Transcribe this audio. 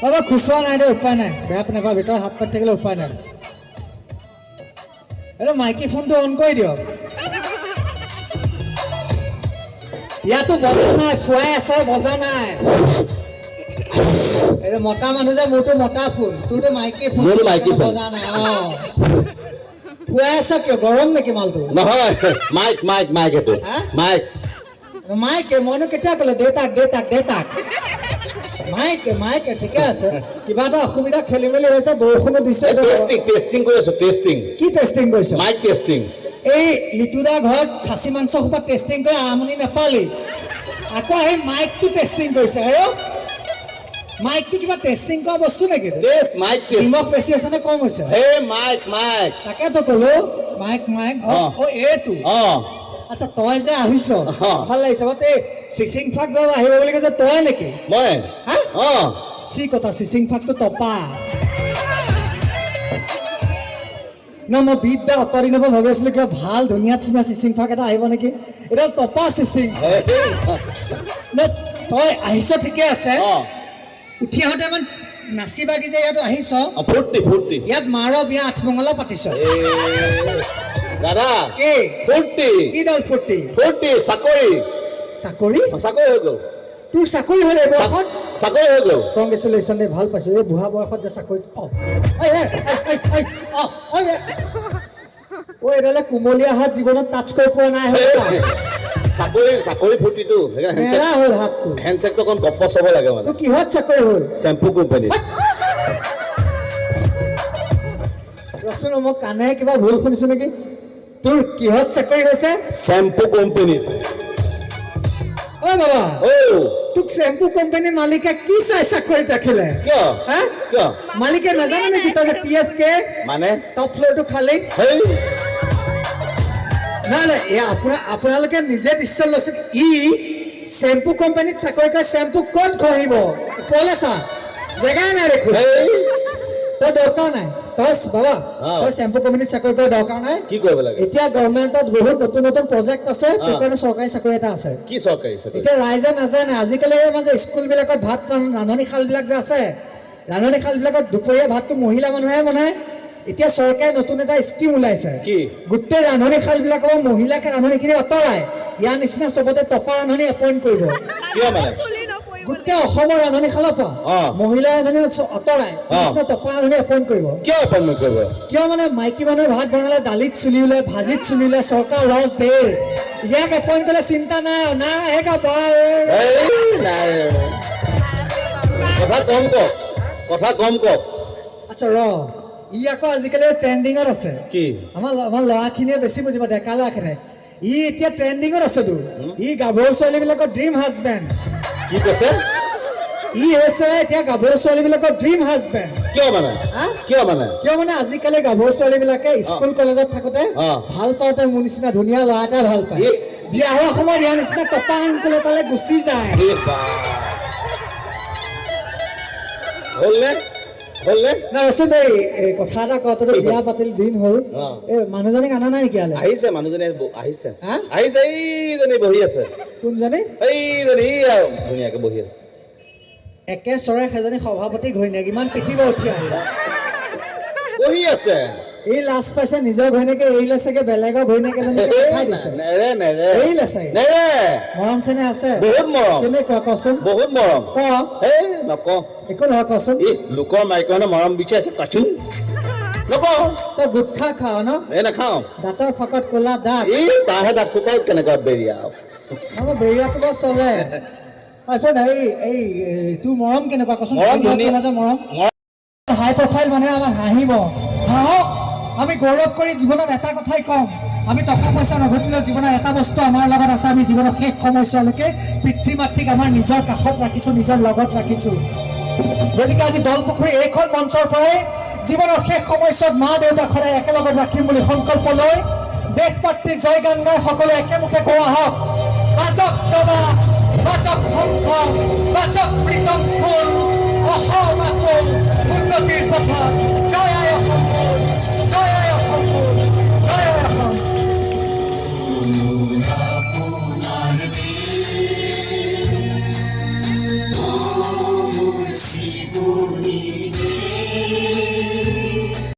বাবা খুচুৰা নাই দে উপায় নাই বেয়া নাপাব ভিতৰত হাত পাতি থাকিলে উপায় নাই এইটো মাইকী ফোনটো অন কৰি দিয়ক ইয়াতো বজা নাই ফুৱাই আছে বজা নাই এইটো মতা মানুহ যে মোৰতো মতা ফোন তোৰতো মাইকী ফোন বজা নাই ফুৱাই আছ কিয় গৰম নেকি মালটো নহয় মাইক এইটো মাইক মাইকে মইনো কেতিয়া ক'লে দেউতাক মাইকে ঠিকে আছে কিবা এটা অসুবিধা খেলি মেলি হৈছে বৰষুণো দিছে টেষ্টিং কৰি আছো টেষ্টিং কি টেষ্টিং কৰিছ মাইক টেষ্টিং এই লিটুদা ঘৰত খাচী মাংস সোপা টেষ্টিং কৰি আমনি নাপালি আকৌ আহি মাইকটো টেষ্টিং কৰিছে আৰু মাইকটো কিবা টেষ্টিং কৰা বস্তু নেকি নিমখ বেছি হৈছে নে কম হৈছে মাইক তাকেতো ক'লো মাইক এইটো আচ্ছা তই যে আহিছ ভাল লাগিছে এই চিচিং ফাক বাৰু আহিব বুলি কৈছে তই নেকি মই চি কথা চিচিং ফাকটো টপা ন মই বিদ্যা অতৰি নব ভাবি আছিলো কিবা ভাল ধুনীয়া ধুনীয়া চিচিং ফাক এটা আহিব নেকি এটা টপা চিচিং তই আহিছ ঠিকে আছে উঠি আহোঁতে ইমান নাচি বাগি যে ইয়াত আহিছ ফূৰ্তি ইয়াত মাৰ বিয়া আঠমঙলা পাতিছ দাদা কি কি ডাল ফূৰ্তি চাকৰি হৈ গ'ল তোৰ চাকৰি হ'ল এই বয়সত চাকৰি হৈ গ'ল কংগ্ৰেচুলেশ্যন দেই ভাল পাইছোঁ এই বুঢ়া বয়সত যে চাকৰি এইডালে কুমলীয়া হাত জীৱনত টাচ কৰি পোৱা নাই চাকৰি ফূৰ্তিটো নেৰা হ'ল হাতটো হেণ্ডছেকটো অকণ গপচ হ'ব লাগে মানে তোৰ কিহত চাকৰি হ'ল চেম্পু কোম্পানী ৰচোন মই কাণে কিবা ভুল শুনিছো নেকি তোৰ কিহত চাকৰি হৈছে চেম্পু কোম্পানী অ বাবা তোক চেম্পু কোম্পানীৰ মালিকে কি চাই চাকৰিত ৰাখিলে কিয় মালিকে নাজানে নেকি তই যে TFK মানে টপ ফ্ল'ৰটো খালি নাই আপোনালোকে নিজে দৃশ্য লৈছে চেম্পু কোম্পানীত চাকৰি কৰে চেম্পু ক'ত ঘঁহিব ক'লে চা জেগাই নাই দেখোন তই দৰকাৰ নাই তই চেম্পু কোম্পানীত চাকৰি কৰা দৰকাৰ নাই কি কৰিব লাগে এতিয়া গভৰ্ণমেণ্টত বহুত নতুন প্ৰজেক্ট আছে তোৰ কাৰণে চৰকাৰী চাকৰি এটা আছে কি চৰকাৰী চাকৰি এতিয়া ৰাইজে নাজানে আজিকালি মাজে স্কুলবিলাকত ভাত ৰান্ধনীশালবিলাক যে আছে ৰান্ধনীশালবিলাকত দুপৰীয়া ভাতটো মহিলা মানুহে বনায় এতিয়া চৰকাৰে নতুন এটা স্কিম ওলাইছে গোটেই ৰান্ধনীশালবিলাকৰ মহিলাকে ৰান্ধনীখিনি আঁতৰাই ইয়াৰ নিচিনা চবতে টপা ৰান্ধনী এপইণ্ট কৰিব গোটেই অসমৰ ৰান্ধনীশালৰ পৰা মহিলা ৰান্ধনী আঁতৰাই টপা ৰান্ধনী এপইণ্ট কৰিব কিয় মানে মাইকী মানুহে ভাত বনালে দালিত চুলি ওলাই ভাজিত চুলি ওলাই চৰকাৰ লছ দেৰ ইয়াক এপইণ্ট কৰিলে চিন্তা নাই কথা কম কওক আচ্ছা ই আকৌ আজিকালি ট্ৰেণ্ডিঙত আছে আমাৰ ল'ৰাখিনিয়ে বেছি বুজিব ডেকা ল'ৰাখিনিয়ে ই এতিয়া ট্ৰেণ্ডিঙত আছেতো ই গাভৰু ছোৱালীবিলাকৰ ড্ৰিম হাজবেণ্ড কি কৈছে ই হৈছে এতিয়া গাভৰু ছোৱালীবিলাকৰ ড্ৰিম হাজবেণ্ড কিয় মানে আজিকালি গাভৰু ছোৱালীবিলাকে স্কুল কলেজত থাকোঁতে ভাল পাওঁতে মোৰ নিচিনা ধুনীয়া ল'ৰা এটা ভাল পায় বিয়া হোৱা সময়ত ইয়াৰ নিচিনা টপা আংকুল এটালে গুচি যায় ৰচোন এই কথা এটা কওঁ তই বিয়া পাতিল দিন হ'ল এই মানুহজনীক আনা নাই নেকি আহিছে মানুহজনী আহিছে এইজনী বহি আছে কোনজনী এইজনী ধুনীয়াকে বহি আছে একে চৰাই সেইজনী সভাপতি ঘৈণীয়েক ইমান পিটিব উঠি আহিল বহি আছে এই লাজ পাইছে নিজৰ ঘৈণীয়েকে এৰিলে চাগে বেলেগৰ ঘৈণীয়েক এজনীকে দেখাই দিছে এৰিলে চাগে মৰম চেনেহ আছে বহুত মৰম কেনেকুৱা কচোন বহুত মৰম নকওঁ একো নহয় কচোন লোকৰ মাইকনে মৰম বিচাৰিছে কচোন নকওঁ তই গুটখা খাৱ ন নাখাওঁ দাঁতৰ ফাকত ক'লা দাঁত তাৰহে দাঁত ফুকাও কেনেকুৱা বেৰিয়া বেৰিয়াটো বাৰু চলে তাৰপিছত এই তোৰ মৰম কেনেকুৱা কচোন মৰম হাই প্ৰফাইল মানুহে আমাক হাঁহিব হাঁহক আমি গৌৰৱ কৰি জীৱনত এটা কথাই ক'ম আমি টকা পইচা নঘটিলেও জীৱনৰ এটা বস্তু আমাৰ লগত আছে আমি জীৱনৰ শেষ সময়ছোৱালৈকে পিতৃ মাতৃক আমাৰ নিজৰ কাষত ৰাখিছোঁ নিজৰ লগত ৰাখিছোঁ গতিকে আজি দলপুখুৰী এইখন মঞ্চৰ পৰাই জীৱনৰ শেষ সময়ছোৱাত মা দেউতাক সদায় একেলগত ৰাখিম বুলি সংকল্প লৈ দেশ মাতৃ জয় গান গাই সকলোৱে একেমুখে কোৱা হওক বাজক দবা বাজক শংখ বাজক প্ৰীতম ফুল অসম আকুল উন্নতিৰ পথত জয় আই অসম জয় আই অসম জয় আই অসম Oh, তুমি